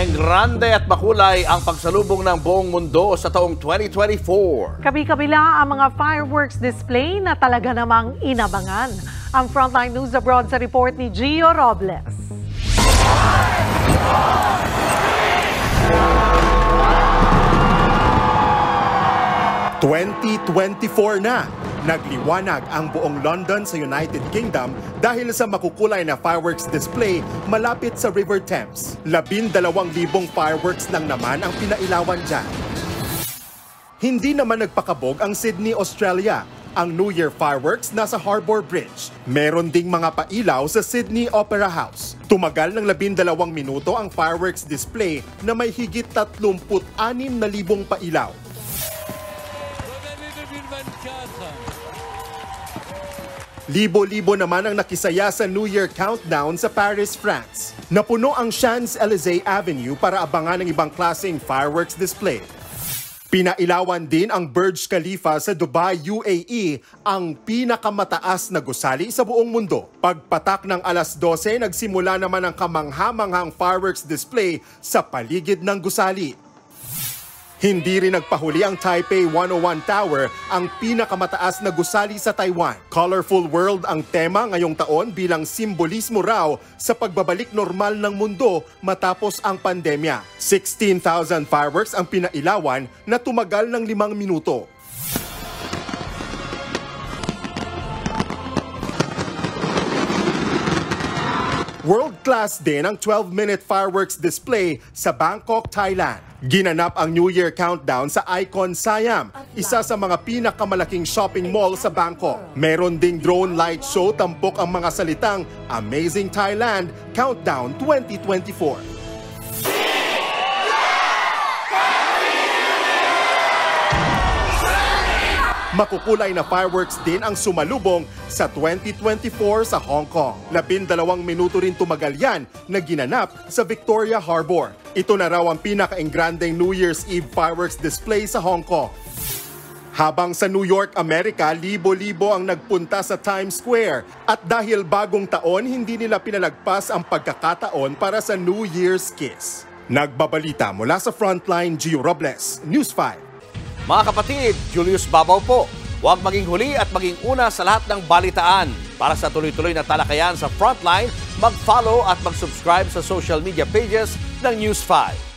Engrande at makulay ang pagsalubong ng buong mundo sa taong 2024. Kabi-kabila ang mga fireworks display na talaga namang inabangan. Ang Frontline News Abroad sa report ni Gio Robles. 2024 na. Nagliwanag ang buong London sa United Kingdom dahil sa makukulay na fireworks display malapit sa River Thames. 12,000 fireworks lang naman ang pinailawan dyan. Hindi naman nagpakabog ang Sydney, Australia. Ang New Year fireworks nasa Harbour Bridge. Meron ding mga pailaw sa Sydney Opera House. Tumagal ng 12 minuto ang fireworks display na may higit 36,000 pailaw. Libo-libo naman ang nakisaya sa New Year countdown sa Paris, France. Napuno ang Champs-Élysées Avenue para abangan ng ibang klaseng fireworks display. Pinailawan din ang Burj Khalifa sa Dubai, UAE, ang pinakamataas na gusali sa buong mundo. Pagpatak ng alas 12, nagsimula naman ang kamangha-manghang fireworks display sa paligid ng gusali. Hindi rin nagpahuli ang Taipei 101 Tower, ang pinakamataas na gusali sa Taiwan. Colorful World ang tema ngayong taon bilang simbolismo raw sa pagbabalik normal ng mundo matapos ang pandemya. 16,000 fireworks ang pinailawan na tumagal ng 5 minuto. World-class din ang 12-minute fireworks display sa Bangkok, Thailand. Ginanap ang New Year countdown sa Icon Siam, isa sa mga pinakamalaking shopping mall sa Bangkok. Meron ding drone light show tampok ang mga salitang Amazing Thailand Countdown 2024. Makukulay na fireworks din ang sumalubong sa 2024 sa Hong Kong. 12 minuto rin tumagal yan na ginanap sa Victoria Harbour. Ito na raw ang pinaka-engrandeng New Year's Eve fireworks display sa Hong Kong. Habang sa New York, Amerika, libo-libo ang nagpunta sa Times Square. At dahil bagong taon, hindi nila pinalagpas ang pagkakataon para sa New Year's Kiss. Nagbabalita mula sa Frontline, Gio Robles, News 5. Mga kapatid, Julius Babaw po. Huwag maging huli at maging una sa lahat ng balitaan. Para sa tuloy-tuloy na talakayan sa Frontline, mag-follow at mag-subscribe sa social media pages ng News 5.